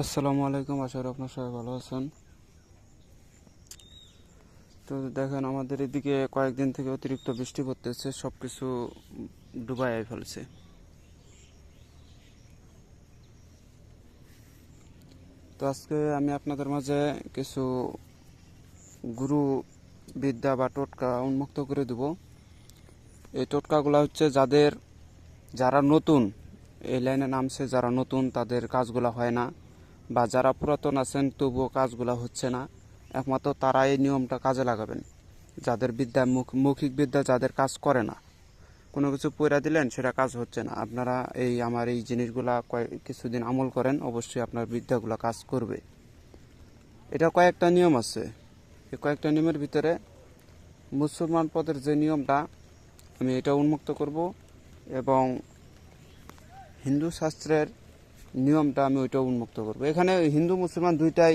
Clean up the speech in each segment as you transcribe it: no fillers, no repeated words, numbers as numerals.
আসসালামু আলাইকুম, আশা করি আপনার সবাই ভালো আছেন। তো দেখেন, আমাদের এদিকে কয়েকদিন থেকে অতিরিক্ত বৃষ্টি পড়তেছে, সব কিছু ডুবাই ফেলছে। তো আজকে আমি আপনাদের মাঝে কিছু গুরু বিদ্যা বা টোটকা উন্মুক্ত করে দেব। এই টোটকাগুলো হচ্ছে যারা নতুন এই লাইনে নামছে, যারা নতুন তাদের কাজগুলো হয় না, বা যারা পুরাতন আছেন তবুও কাজগুলো হচ্ছে না, একমাত্র তারা এই নিয়মটা কাজে লাগাবেন। যাদের বিদ্যা মৌখিক বিদ্যা যাদের কাজ করে না, কোনো কিছু পড়া দিলেন সেটা কাজ হচ্ছে না, আপনারা আমার এই জিনিসগুলা কিছুদিন আমল করেন, অবশ্যই আপনার বিদ্যাগুলো কাজ করবে। এটা কয়েকটা নিয়ম আছে। এই কয়েকটা নিয়মের ভিতরে মুসলমান পদের যে নিয়মটা আমি এটা উন্মুক্ত করব, এবং হিন্দু শাস্ত্রের নিয়মটা আমি ওইটা উন্মুক্ত করব। এখানে হিন্দু মুসলমান দুইটাই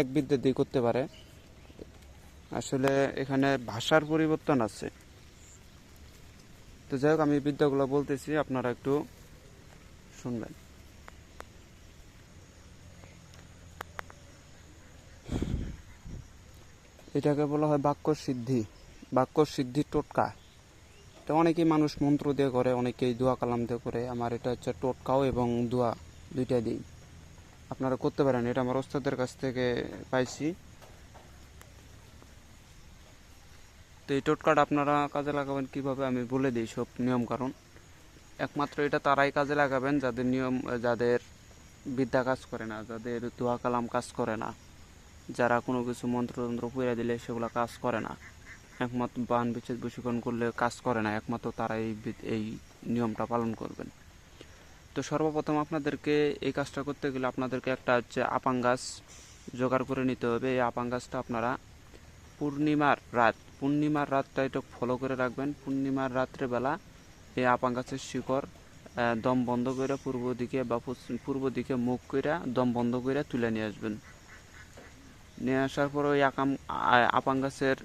এক বিদ্যা দিয়ে করতে পারে। আসলে এখানে ভাষার পরিবর্তন আছে। তো যাই হোক, আমি বিদ্যাগুলো বলতেছি, আপনারা একটু শুনবেন। এটাকে বলা হয় বাক্য সিদ্ধি টোটকা। এটা অনেকেই মানুষ মন্ত্র দিয়ে করে, অনেকেই দোয়া কালাম দিয়ে করে। আমার এটা হচ্ছে টোটকাও এবং দোয়া দুইটা দিই। আপনারা করতে পারেন, এটা আমার ওস্তাদের কাছ থেকে পাইছি। তো এই টোটকাটা আপনারা কাজে লাগাবেন কিভাবে আমি বলে দিই সব নিয়ম কারণ। একমাত্র এটা তারাই কাজে লাগাবেন যাদের বিদ্যা কাজ করে না, যাদের দোয়া কালাম কাজ করে না, যারা কোনো কিছু মন্ত্রতন্ত্র পড়ে দিলে সেগুলো কাজ করে না, একমাত্র বান বিচ্ছেদ বশীকরণ করলে কাজ করে না, একমাত্র তারা এই নিয়মটা পালন করবেন। তো সর্বপ্রথম আপনাদেরকে এই কাজটা করতে গেলে আপনাদেরকে একটা হচ্ছে আপাং গাছ জোগাড় করে নিতে হবে। এই আপাং গাছটা আপনারা পূর্ণিমার রাতটা একটু ফলো করে রাখবেন। পূর্ণিমার রাত্রেবেলা এই আপাং গাছের শিকড় দম বন্ধ করে পূর্ব দিকে মুখ করে দম বন্ধ করে তুলে নিয়ে আসবেন। নিয়ে আসার পর ওই আপাং গাছের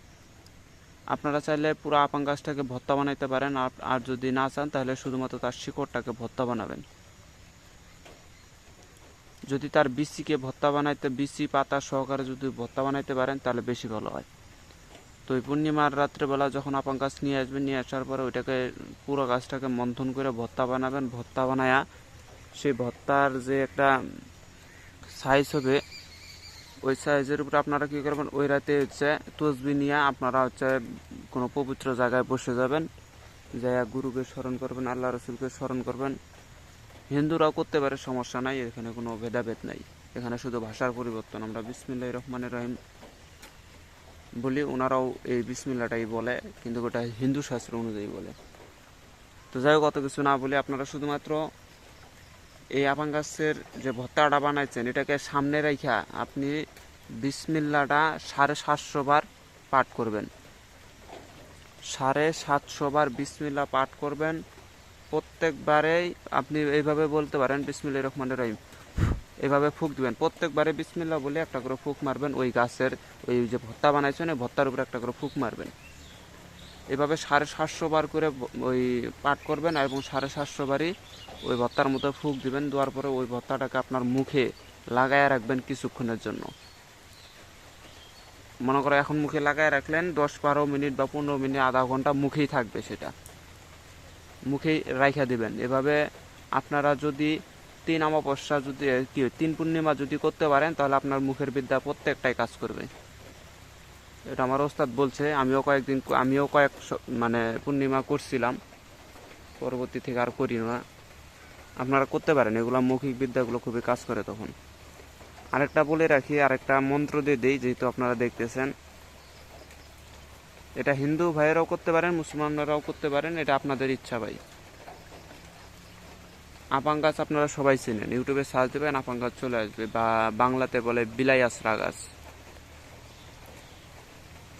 আপনারা চাইলে পুরো আপাং গাছটাকে ভর্তা বানাইতে পারেন, আর যদি না চান তাহলে শুধুমাত্র তার শিকড়টাকে ভর্তা বানাবেন। যদি তার বিচি পাতা সহকারে যদি ভর্তা বানাইতে পারেন তাহলে বেশি ভালো হয়। তো ওই পূর্ণিমার রাত্রেবেলা যখন আপাং গাছ নিয়ে আসবেন, নিয়ে আসার পরে ওইটাকে পুরো গাছটাকে মন্থন করে ভর্তা বানাবেন। ভর্তা বানায়া সেই ভর্তার যে একটা সাইজ হবে, ওই সাইজের উপরে আপনারা কী করবেন, ওই রাতে হচ্ছে তসবি নিয়ে আপনারা হচ্ছে কোনো পবিত্র জায়গায় বসে যাবেন, যাইয়া গুরুকে স্মরণ করবেন, আল্লাহ রসুলকে স্মরণ করবেন। হিন্দুরাও করতে পারে, সমস্যা নাই, এখানে কোনো ভেদাভেদ নাই। এখানে শুধু ভাষার পরিবর্তন। আমরা বিসমিল্লাহির রহমানির রহিম বলি, ওনারাও এই বিসমিল্লাটাই বলে, কিন্তু ওটা হিন্দু শাস্ত্র অনুযায়ী বলে। তো যাই হোক, অত কিছু না বলে আপনারা শুধুমাত্র এই আপাং গাছের যে ভর্তাটা বানাইছেন এটাকে সামনে রাখা আপনি বিসমিল্লাটা 750 বার পাঠ করবেন। 750 বার বিসমিল্লা পাঠ করবেন। প্রত্যেকবারেই আপনি এইভাবে বলতে পারেন, বিসমিল্লাহির রহমানির রহিম, এভাবে ফুঁক দিবেন। প্রত্যেকবারে বিসমিল্লা বলে একটা করে ফুঁক মারবেন। ওই গাছের ওই যে ভর্তা বানাইছেন ওই ভর্তার উপরে একটা করে ফুঁক মারবেন। এভাবে 750 বার করে ওই পাঠ করবেন, এবং 750 বারই ওই ভর্তার মতো ফুঁক দিবেন। দেওয়ার পরে ওই ভর্তাটাকে আপনার মুখে লাগায় রাখবেন কিছুক্ষণের জন্য। মনে করো এখন মুখে লাগায় রাখলেন 10-12 মিনিট বা 15 মিনিট, আধা ঘন্টা মুখেই থাকবে, সেটা মুখেই রাইখা দিবেন। এভাবে আপনারা যদি 3 অমাবস্যা যদি 3 পূর্ণিমা যদি করতে পারেন তাহলে আপনার মুখের বিদ্যা প্রত্যেকটাই কাজ করবে। এটা আমার ওস্তাদ বলছে। আমিও কয়েক মানে পূর্ণিমা করছিলাম, পরবর্তী থেকে আর করি না। আপনারা করতে পারেন, এগুলো মৌখিক বিদ্যাগুলো খুবই কাজ করে তখন। আরেকটা বলে রাখি, আরেকটা মন্ত্র দিয়ে দিই, যেহেতু আপনারা দেখতেছেন। এটা হিন্দু ভাইয়েরাও করতে পারেন, মুসলমানরাও করতে পারেন, এটা আপনাদের ইচ্ছা ভাই। আপাং গাছ আপনারা সবাই চেনেন, ইউটিউবে সার্চ দেবেন আপাং গাছ চলে আসবে, বা বাংলাতে বলে বিলাই আসরা গাছ।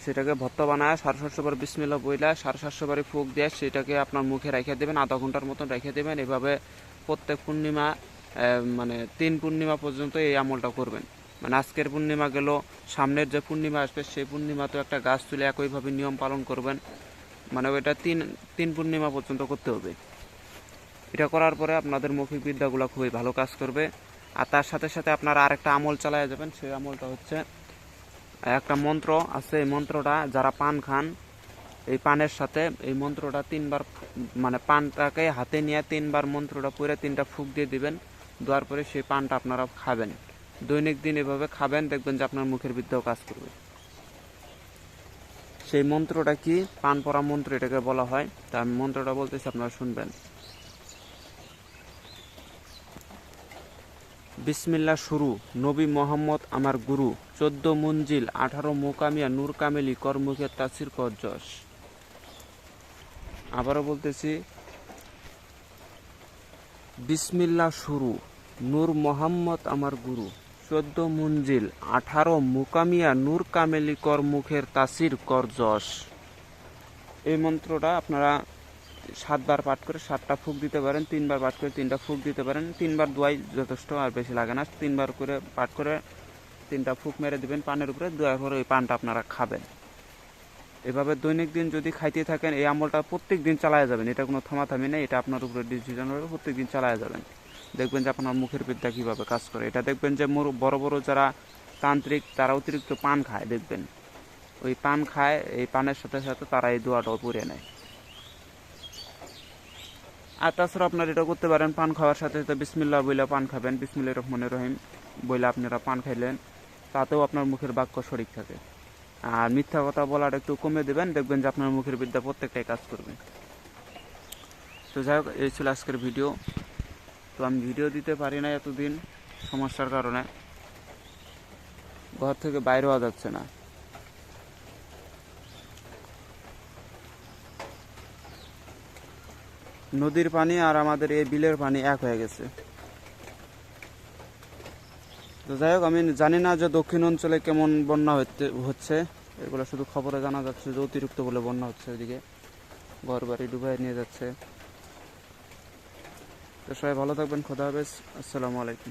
সেটাকে ভর্তা বানায় 750 বার বিসমিল্লাহ বইলা 750 বারে ফুঁক দিয়ে সেটাকে আপনার মুখে রেখে দেবেন, আধা ঘন্টার মতন রেখে দেবেন। এভাবে প্রত্যেক পূর্ণিমা মানে 3 পূর্ণিমা পর্যন্ত এই আমলটা করবেন। মানে আজকের পূর্ণিমা গেল, সামনের যে পূর্ণিমা আসবে সেই পূর্ণিমাতেও একটা গাছ তুলে একইভাবে নিয়ম পালন করবেন। মানে ওইটা তিন পূর্ণিমা পর্যন্ত করতে হবে। এটা করার পরে আপনাদের মৌখিক বিদ্যাগুলো খুবই ভালো কাজ করবে। আর তার সাথে সাথে আপনারা আরেকটা আমল চালায় যাবেন। সেই আমলটা হচ্ছে একটা মন্ত্র আছে, এই মন্ত্রটা যারা পান খান এই পানের সাথে এই মন্ত্রটা 3 বার, মানে পানটাকে হাতে নিয়ে 3 বার মন্ত্রটা পড়ে 3টা ফুঁক দিয়ে দিবেন। দেওয়ার পরে সেই পানটা আপনারা খাবেন। দৈনিক দিন এভাবে খাবেন, দেখবেন যে আপনার মুখের বিদ্যাও কাজ করবে। সেই মন্ত্রটা কি? পান পড়া মন্ত্র এটাকে বলা হয়। তা আমি মন্ত্রটা বলতেছি, আপনারা শুনবেন। বিসমিল্লাহ শুরু। নবী মোহাম্মদ আমার গুরু, 14 মঞ্জিল 18 মোকামিয়া নূর কামেলি কর মুখের তাসির কর যশ। আবারও বলতেছি, বিসমিল্লাহ শুরু। নূর মোহাম্মদ আমার গুরু, 14 মঞ্জিল 18 মোকামিয়া নূর কামেলি কর মুখের তাসির কর যশ। এই মন্ত্রটা আপনারা 7 বার পাঠ করে 7টা ফুঁক দিতে পারেন, 3 বার পাঠ করে 3টা ফুঁক দিতে পারেন। 3 বার দোয়াই যথেষ্ট, আর বেশি লাগে না। 3 বার করে পাঠ করে 3টা ফুঁক মেরে দিবেন পানের উপরে, দেওয়ার পরে ওই পানটা আপনারা খাবেন। এভাবে দৈনিক দিন যদি খাইতে থাকেন, এই আমলটা প্রত্যেক দিন চালায় যাবেন। এটা কোনো থামাথামি নেই, এটা আপনার উপরে ডিসিশন হবে। প্রত্যেক দিন চালায় যাবেন, দেখবেন যে আপনার মুখের বিদ্যা কীভাবে কাজ করে। এটা দেখবেন যে বড় বড় যারা তান্ত্রিক তারা অতিরিক্ত পান খায়, দেখবেন ওই পান খায়, এই পানের সাথে সাথে তারা এই দোয়াটাও পড়ে নেয়। আর তাছাড়া আপনারা এটা করতে পারেন, পান খাওয়ার সাথে সাথে বিসমিল্লাহ বইলা পান খাবেন। বিসমিল্লাহির রহমানির রহিম বইলা আপনারা পান খাইলেন, তাতেও আপনার মুখের বাক্য সঠিক থাকে। আর মিথ্যা কথা বলাটা একটু কমে দেবেন, দেখবেন যে আপনার মুখের বিদ্যা প্রত্যেকটাই কাজ করবে। তো যাই হোক, এই ছিল আজকের ভিডিও। তো আমি ভিডিও দিতে পারি না এতদিন সমস্যার কারণে, ঘর থেকে বাইরে হওয়া যাচ্ছে না। নদীর পানি আর আমাদের এই বিলের পানি এক হয়ে গেছে। তো যাই হোক, আমি জানি না যে দক্ষিণ অঞ্চলে কেমন বন্যা হচ্ছে। এগুলো শুধু খবরে জানা যাচ্ছে যে অতিরিক্ত বলে বন্যা হচ্ছে, ওইদিকে ঘর বাড়ি ডুবাই নিয়ে যাচ্ছে। তো সবাই ভালো থাকবেন, খোদা হাফেজ, আসসালামু আলাইকুম।